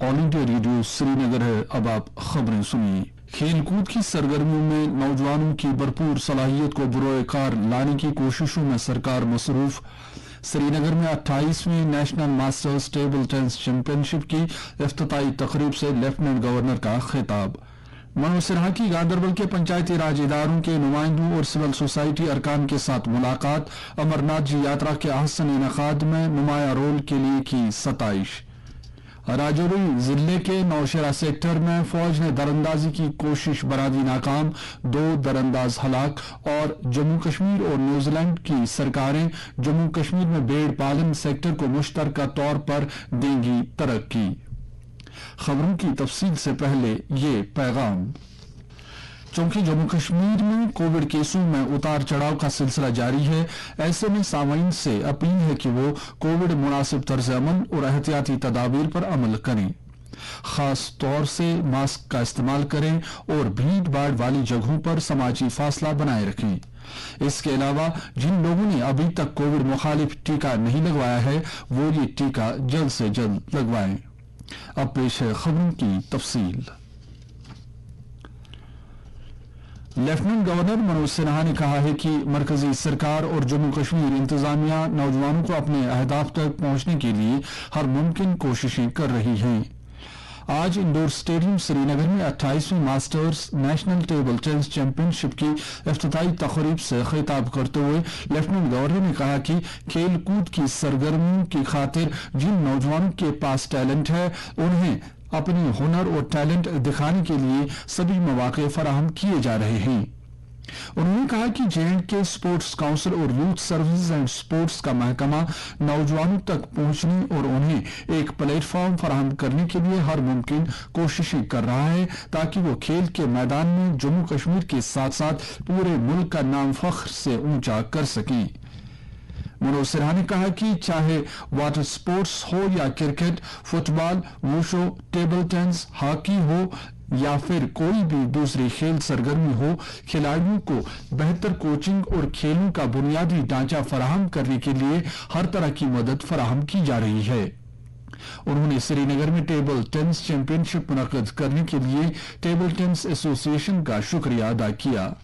All India radio Srinagar है। अब आप खबरें सुनिए। खेलकूद की सरगर्मियों में नौजवानों की भरपूर सलाहियत को बरोए कार लाने की कोशिशों में सरकार मसरूफ। श्रीनगर में 28वीं national masters table tennis championship की इफ्तिताई तकरीब से लेफ्टिनेंट गवर्नर का खिताब। मनोज सिन्हा की गांधरबल के पंचायती राज इदारों के नुमाइंदों और सिविल सोसाइटी अरकान के साथ मुलाकात। अमरनाथ जी यात्रा के अहसन इनकाद में नुमाया रोल के लिए की सताइश। राजौरी जिले के नौशेरा सेक्टर में फौज ने दरअंदाजी की कोशिश बना दी नाकाम, 2 दरअंदाज हलाक। और जम्मू कश्मीर और न्यूजीलैंड की सरकारें जम्मू कश्मीर में भेड़ पालन सेक्टर को मुश्तरका तौर पर देंगी तरक्की। खबरों की तफसील से पहले ये पैगाम। चूंकि जम्मू कश्मीर में कोविड केसों में उतार चढ़ाव का सिलसिला जारी है, ऐसे में सामाईन से अपील है कि वो कोविड मुनासिब तर्ज अमल और एहतियाती तदाबीर पर अमल करें। खास तौर से मास्क का इस्तेमाल करें और भीड़ भाड़ वाली जगहों पर समाजी फासला बनाए रखें। इसके अलावा जिन लोगों ने अभी तक कोविड मुखालिफ टीका नहीं लगवाया है, वो ये टीका जल्द से जल्द लगवाएं। अब पेश है खबरों की तफसील। लेफ्टिनेंट गवर्नर मनोज सिन्हा ने कहा है कि मरकजी सरकार और जम्मू कश्मीर इंतजामिया नौजवानों को अपने अहदाफ तक पहुंचने के लिए हर मुमकिन कोशिशें कर रही हैं। आज इंडोर स्टेडियम श्रीनगर में 28वीं masters national table tennis championship की इफ्तिताई तकरीब से खिताब करते हुए लेफ्टिनेंट गवर्नर ने कहा कि खेल कूद की सरगर्मियों की खातिर जिन नौजवानों के पास टैलेंट है, उन्हें अपनी हुनर और टैलेंट दिखाने के लिए सभी मौके फराहम किए जा रहे हैं। उन्होंने कहा कि J&K स्पोर्ट्स काउंसिल और यूथ सर्विसेज एंड स्पोर्ट्स का महकमा नौजवानों तक पहुंचने और उन्हें एक प्लेटफॉर्म फराहम करने के लिए हर मुमकिन कोशिशें कर रहा है, ताकि वो खेल के मैदान में जम्मू कश्मीर के साथ साथ पूरे मुल्क का नाम फख्र से ऊंचा कर सकें। मनोज सिन्हा ने कहा कि चाहे वाटर स्पोर्ट्स हो या cricket, football, wushu, table tennis, hockey हो या फिर कोई भी दूसरी खेल सरगर्मी हो, खिलाड़ियों को बेहतर कोचिंग और खेलों का बुनियादी ढांचा फराहम करने के लिए हर तरह की मदद फराहम की जा रही है। उन्होंने श्रीनगर में टेबल टेनिस चैंपियनशिप मुनक्किद करने के लिए टेबल टेनिस एसोसिएशन का शुक्रिया अदा किया।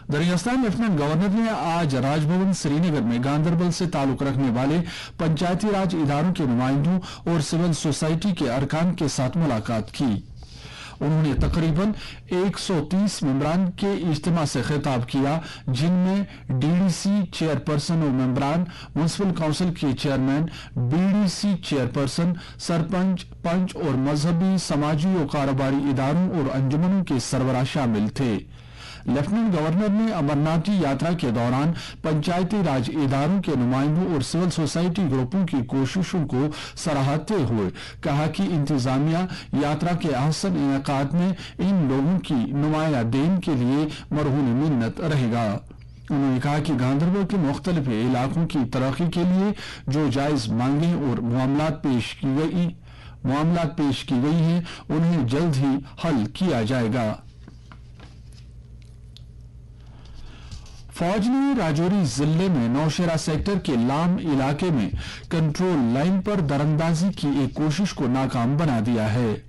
दरअसल लेफ्टिनेंट गवर्नर ने आज राजभवन श्रीनगर में गांधरबल से ताल्लुक रखने वाले पंचायती राज इदारों के नुमाइंदों और सिविल सोसाइटी के अरकान के साथ मुलाकात की। उन्होंने तकरीबन 130 मेंबरान के इज्तिमा से खिताब किया, जिनमें डीडीसी चेयरपर्सन और मेंबरान, म्युनिसिपल काउंसिल के चेयरमैन, बीडीसी चेयरपर्सन, सरपंच, पंच और मजहबी, समाजी और कारोबारी इदारों और अंजुमनों के सरबराह शामिल थे। लेफ्टिनेंट गवर्नर ने अमरनाथ जी यात्रा के दौरान पंचायती राज इदारों के नुमाइंदों और सिविल सोसाइटी ग्रुपों की कोशिशों को सराहते हुए कहा कि इंतजामिया यात्रा के अहसन इनेकाद में इन लोगों की नुमाया देन के लिए मरहून मिन्नत रहेगा। उन्होंने कहा कि गांधरबल के मुख्तलिफ इलाकों की तरक्की के लिए जो जायज मांगे और मामलात पेश की गई हैं, उन्हें जल्द ही हल किया जाएगा। फौज ने राजौरी जिले में नौशेरा सेक्टर के लाम इलाके में कंट्रोल लाइन पर दरअंदाजी की एक कोशिश को नाकाम बना दिया है।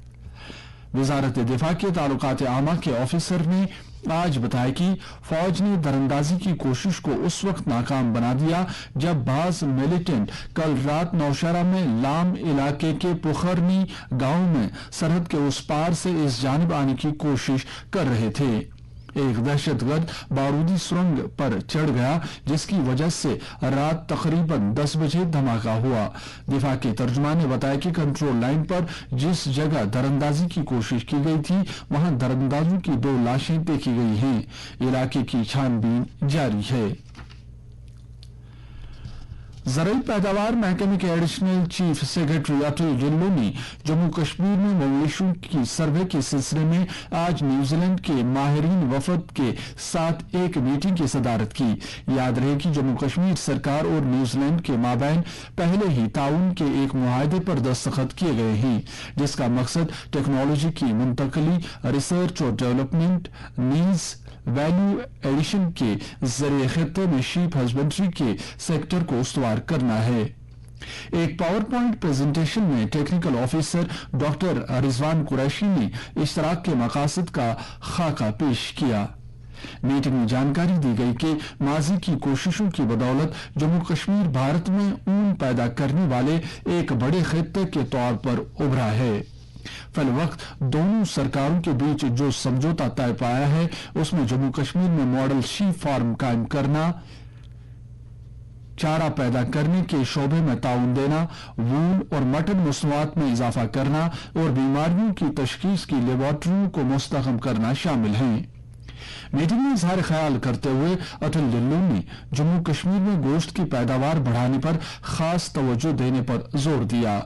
वजारत दिफा के ताल्लुकात आमा के ऑफिसर ने आज बताया कि फौज ने दरअंदाजी की कोशिश को उस वक्त नाकाम बना दिया जब बाज मिलिटेंट कल रात नौशेरा में लाम इलाके के पुखरनी गांव में सरहद के उस पार से इस जानिब आने की कोशिश कर रहे थे। एक दहशतगर्द बारूदी सुरंग पर चढ़ गया, जिसकी वजह से रात तकरीबन 10 बजे धमाका हुआ। दिफा के तर्जुमान ने बताया कि कंट्रोल लाइन पर जिस जगह दरअंदाजी की कोशिश की गई थी, वहां दरअंदाजों की 2 लाशें देखी गई हैं। इलाके की छानबीन जारी है। ज़राई पैदावार महकमे के एडिशनल चीफ सेक्रेटरी अतुल गिल्लो ने जम्मू कश्मीर में मवेशियों की सर्वे के सिलसिले में आज न्यूजीलैंड के माहिरीन वफद के साथ एक मीटिंग की सदारत की। याद रहे कि जम्मू कश्मीर सरकार और न्यूजीलैंड के माबैन पहले ही ताउन के एक मुआहदे पर दस्तखत किए गए हैं, जिसका मकसद टेक्नोलॉजी की मुंतकली, रिसर्च और डेवलपमेंट, नीड्स वैल्यू एडिशन के जरिए खित्ते में शीप हस्बेंड्री के सेक्टर को उस्तवार करना है। एक पावर पॉइंट प्रेजेंटेशन में technical officer doctor Rizwan Qureshi ने इश्तराक के मकासद का खाका पेश किया। मीटिंग में जानकारी दी गई कि माजी की कोशिशों की बदौलत जम्मू कश्मीर भारत में ऊन पैदा करने वाले एक बड़े खित्ते के तौर पर उभरा है। फिल वक्त दोनों सरकारों के बीच जो समझौता तय पाया है उसमें जम्मू कश्मीर में मॉडल शीप फार्म कायम करना, चारा पैदा करने के शोबे में ताउन देना, वूल और मटन मसनूआत में इजाफा करना और बीमारियों की तशखीस की लेबॉर्ट्रियों को मुस्तहकम करना शामिल हैं। मीटिंग में इजहार ख्याल करते हुए अटल डल्लू ने जम्मू कश्मीर में गोश्त की पैदावार बढ़ाने पर खास तवज्जो देने पर जोर दिया।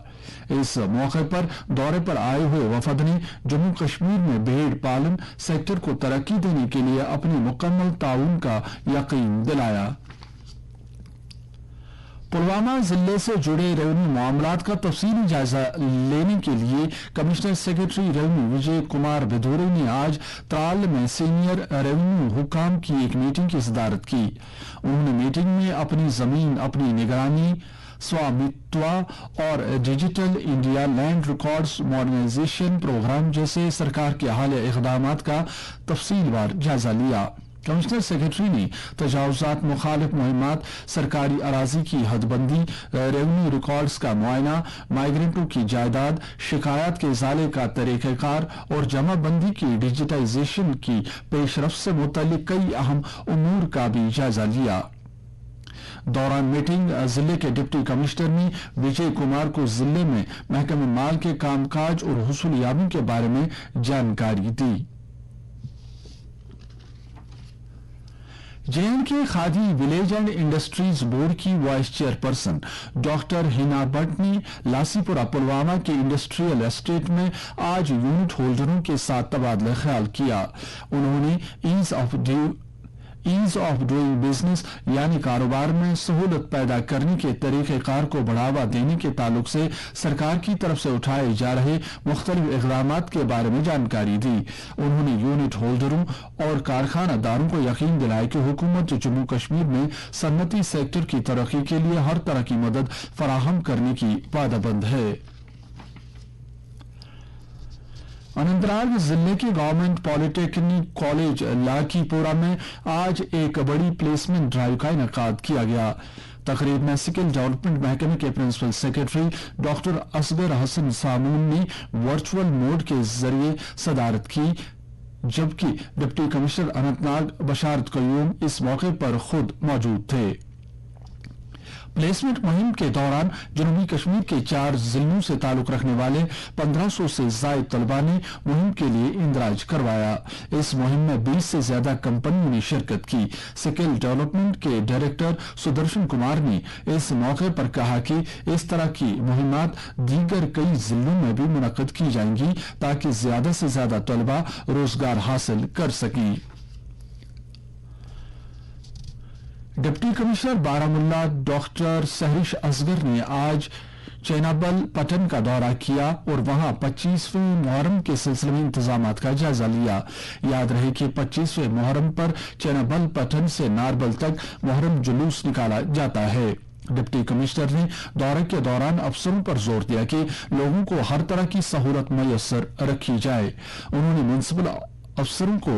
इस मौके पर दौरे पर आए हुए वफद ने जम्मू कश्मीर में भेड़ पालन सेक्टर को तरक्की देने के लिए अपने मुकम्मल ताउन का यकीन दिलाया। पुलवामा जिले से जुड़े रेवेन्यू मामलात का तफसीली जायजा लेने के लिए commissioner secretary revenue Vijay Kumar भिदोरे ने आज त्राल में सीनियर रेवेन्यू हुकाम की एक मीटिंग की सदारत की। उन्होंने मीटिंग में अपनी जमीन अपनी निगरानी, स्वामित्व और digital India land records modernization program जैसे सरकार के हालिया इक़दामात का तफसीलवार जायजा लिया। कमिश्नर सेक्रेटरी ने तजावुजात मुखालिफ मुहिमात, सरकारी अराजी की हदबंदी, रेवेन्यू रिकॉर्ड्स का मुआयना, माइग्रेंटों की जायदाद, शिकायत के इजाले का तरीक़ाकार और जमाबंदी की डिजिटाइजेशन की पेशरफ से मुतल्लिक कई अहम उमूर का भी जायजा लिया। दौरान मीटिंग जिले के डिप्टी कमिश्नर ने विजय कुमार को जिले में महकमे माल के कामकाज और हुसूलियाबी के बारे में जानकारी दी। J and K khadi village and industries board की vice chairperson doctor Hina Bhat ने लासीपुरा पुलवामा के इंडस्ट्रियल एस्टेट में आज यूनिट होल्डरों के साथ तबादला ख्याल किया। उन्होंने ईज ऑफ डूइंग बिजनेस यानी कारोबार में सहूलत पैदा करने के तरीक़ेकार को बढ़ावा देने के ताल्लुक से सरकार की तरफ से उठाए जा रहे मुख्तलिफ इक़दामात के बारे में जानकारी दी। उन्होंने यूनिट होल्डरों और कारखानादारों को यकीन दिलाया कि हुकूमत जम्मू कश्मीर में सन्नती सेक्टर की तरक्की के लिए हर तरह की मदद फराहम करने की वादाबंद है। अनंतनाग जिले के गवर्नमेंट पॉलिटेक्निक कॉलेज लाकीपुरा में आज एक बड़ी प्लेसमेंट ड्राइव का इनेकाद किया गया। तकरीब में स्किल डेवलपमेंट महकमे के principal secretary doctor Asgar Hassan Samoon ने वर्चुअल मोड के जरिए सदारत की, जबकि डिप्टी कमिश्नर अनंतनाग बशारत कयूम इस मौके पर खुद मौजूद थे। प्लेसमेंट मुहिम के दौरान जनूबी कश्मीर के 4 जिलों से ताल्लुक रखने वाले 1500 से जायद तलबा ने मुहिम के लिए इंदराज करवाया। इस मुहिम में 20 से ज्यादा कंपनियों ने शिरकत की। स्किल डेवलपमेंट के डायरेक्टर सुदर्शन कुमार ने इस मौके पर कहा कि इस तरह की मुहिमात दीगर कई जिलों में भी मुनक्कद की जाएंगी ताकि ज्यादा से ज्यादा तलबा रोजगार हासिल कर सकें। Deputy commissioner Baramulla doctor Sehrish Asghar ने आज चैनाबल पटन का दौरा किया और वहां 25वें मुहर्रम के सिलसिले में इंतजामात का जायजा लिया। याद रहे कि 25वें मुहर्रम पर चैनाबल पटन से नारबल तक मुहर्रम जुलूस निकाला जाता है। डिप्टी कमिश्नर ने दौरे के दौरान अफसरों पर जोर दिया कि लोगों को हर तरह की सहूलत मुयस्सर रखी जाए। उन्होंने म्युनिसिपल अफसरों को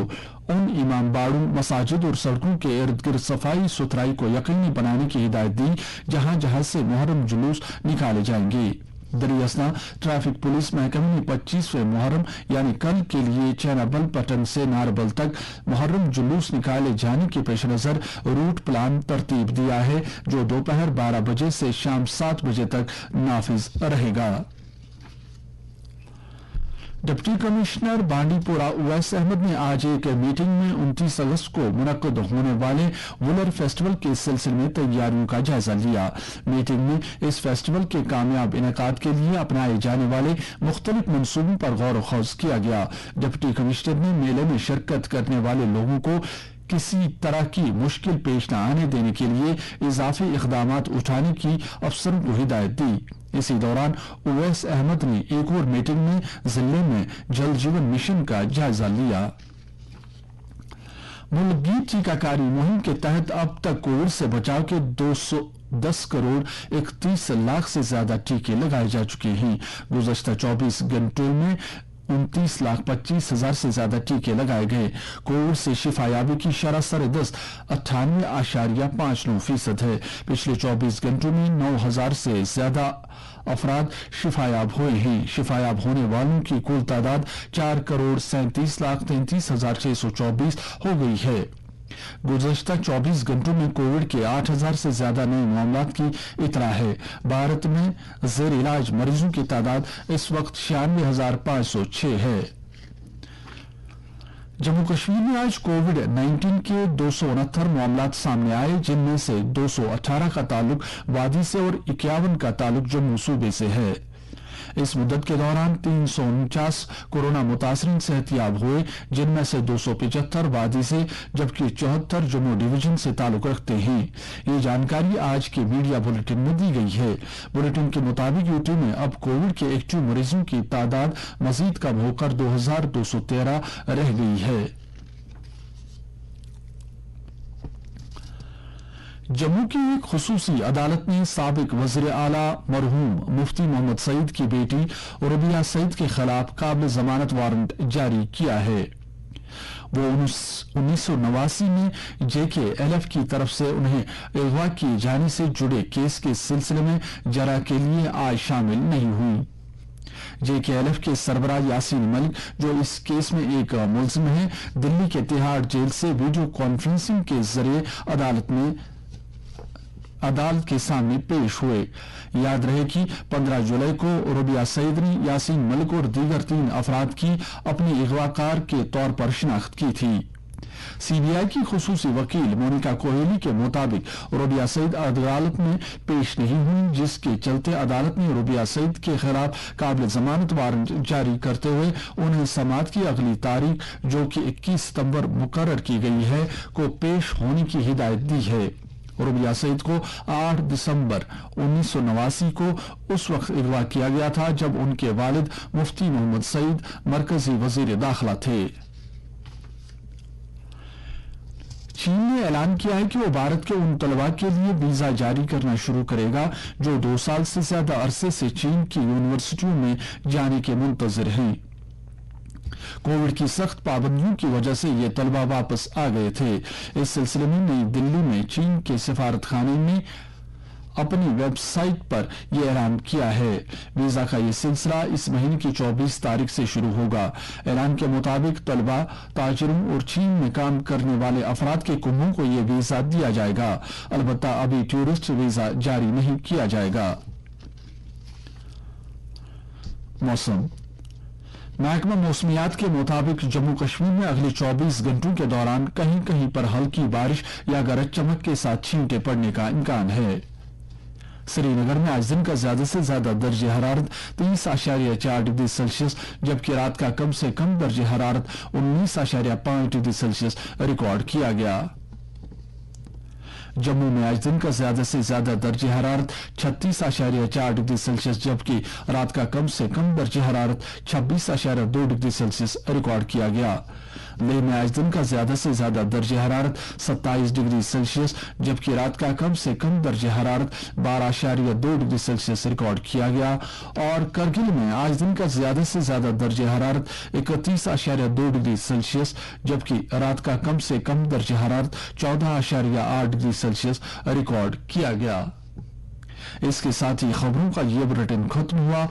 उन इमाम बाड़ों, मसाजिद और सड़कों के इर्द गिर्द सफाई सुथराई को यकीनी बनाने की हिदायत दी जहां जहां से मुहर्रम जुलूस निकाले जाएंगे। दरियासना ट्रैफिक पुलिस महकमे ने 25वें मुहर्रम यानी कल के लिए चैनाबल पटन से नारबल तक मुहर्रम जुलूस निकाले जाने के पेश नजर रूट प्लान तरतीब दिया है जो दोपहर 12 बजे से शाम 7 बजे तक नाफिज रहेगा। डिप्टी कमिश्नर बांडीपुरा उवैस अहमद ने आज एक मीटिंग में 29 अगस्त को मुनक्कद होने वाले वुलर फेस्टिवल के सिलसिले में तैयारियों का जायजा लिया। मीटिंग में इस फेस्टिवल के कामयाब इनेकाद के लिए अपनाए जाने वाले मुख्तलिफ मंसूबों पर गौर खौज किया गया। डिप्टी कमिश्नर ने मेले में शिरकत करने वाले लोगों को किसी तरह की मुश्किल पेश न आने देने के लिए इजाफी इक़दामात उठाने की अफसरों को हिदायत दी। इसी दौरान उवैस अहमद ने एक और मीटिंग में जिले में जल जीवन मिशन का जायजा लिया। मुल्क की टीकाकारी मुहिम के तहत अब तक कोविड से बचाव के 10 करोड़ 31 लाख से ज्यादा टीके लगाए जा चुके हैं। गुज़श्ता 24 घंटों में 29,25,000 से ज्यादा टीके लगाए गए। कोविड से शिफायाबी की शरह सर-ए-दस्त 98.59% है। पिछले 24 घंटों में 9,000 से ज्यादा अफराद शिफायाब हुए हैं। शिफायाब होने वालों की कुल तादाद 4,37,33,624 हो गई है। गुज़श्ता 24 घंटों में कोविड के 8,000 से ज्यादा नए मामलात की इतला है। भारत में जेर इलाज मरीजों की तादाद इस वक्त 96,506 है। जम्मू कश्मीर में आज कोविड-19 के 269 मामलात सामने आए, जिनमें से 218 का ताल्लुक वादी से और 51 का ताल्लुक जम्मू सूबे से है। इस मुद्दत के दौरान 349 कोरोना मुतासरीन सेहतियाब हुए, जिनमें से 275 वादी से जबकि 74 जम्मू डिवीजन से ताल्लुक रखते हैं। ये जानकारी आज के मीडिया बुलेटिन में दी गई है। बुलेटिन के मुताबिक यूटी में अब कोविड के एक्टिव मरीजों की तादाद मजीद कम होकर 2,213 रह गई है। जम्मू की एक खुसूसी अदालत ने साबिक वज़ीर आला मरहूम मुफ्ती मोहम्मद सईद की बेटी रबिया सईद के खिलाफ काबिल जमानत वारंट जारी किया है। वो 1989 में JKLF की तरफ से उन्हें अगवा किए जाने से जुड़े केस के सिलसिले में जरा के लिए आज शामिल नहीं हुई। JKLF के सरबराह यासीन मलिक, जो इस केस में एक मुल्जिम है, दिल्ली के तिहाड़ जेल से वीडियो कॉन्फ्रेंसिंग के जरिए अदालत के सामने पेश हुए। याद रहे कि 15 जुलाई को रबिया सईद ने यासीन मलिक और दीगर 3 अफराद की अपनी अगवाकार के तौर पर शिनाख्त की थी। CBI की खुसूसी वकील मोनिका कोहली के मुताबिक रबिया सईद अदालत में पेश नहीं हुई, जिसके चलते अदालत ने रबिया सईद के खिलाफ काबिल जमानत वारंट जारी करते हुए उन्हें समाअत की अगली तारीख, जो कि 21 सितंबर मुकर्रर की गई है, को पेश होने की हिदायत दी है। रबिया सईद को 8 दिसंबर 1989 को उस वक्त अगवा किया गया था जब उनके वालिद मुफ्ती मोहम्मद सईद मरकजी वजीर दाखिला थे। चीन ने ऐलान किया है कि वो भारत के उन तलबा के लिए वीजा जारी करना शुरू करेगा जो 2 साल से ज्यादा अरसे से चीन की यूनिवर्सिटियों में जाने के मुंतजिर हैं। कोविड की सख्त पाबंदियों की वजह से ये तलबा वापस आ गए थे। इस सिलसिले में नई दिल्ली में चीन के सिफारत खाने ने अपनी वेबसाइट पर यह ऐलान किया है। वीजा का ये सिलसिला इस महीने की 24 तारीख से शुरू होगा। ऐलान के मुताबिक तलबा, ताजिरों और चीन में काम करने वाले अफराद के कुंभों को यह वीजा दिया जाएगा। अलबत्ता अभी टूरिस्ट वीजा जारी नहीं किया जाएगा। मौसम महकमा मौसमियात के मुताबिक जम्मू कश्मीर में अगले 24 घंटों के दौरान कहीं कहीं पर हल्की बारिश या गरज चमक के साथ छींटे पड़ने का इम्कान है। श्रीनगर में आज दिन का ज्यादा से ज्यादा दर्जे हरारत 30.4 डिग्री सेल्सियस, जबकि रात का कम से कम दर्जे हरारत 19.5 डिग्री सेल्सियस रिकॉर्ड किया गया। जम्मू में आज दिन का ज्यादा से ज्यादा दर्जे हरारत 36.4 डिग्री सेल्सियस, जबकि रात का कम से कम दर्जे हरारत 26.2 डिग्री सेल्सियस रिकॉर्ड किया गया। लेह में आज दिन का ज्यादा से ज्यादा दर्जे हरारत 27 डिग्री सेल्सियस, जबकि रात का कम से कम दर्जे हरारत 12.2 डिग्री सेल्सियस रिकॉर्ड किया गया। और करगिल में आज दिन का ज्यादा से ज्यादा दर्जे हरारत 31.2 डिग्री सेल्सियस, जबकि रात का कम से कम दर्जे हरारत 14.8 डिग्री सेल्सियस रिकॉर्ड किया गया। इसके साथ ही खबरों का ये बुलेटिन खत्म हुआ।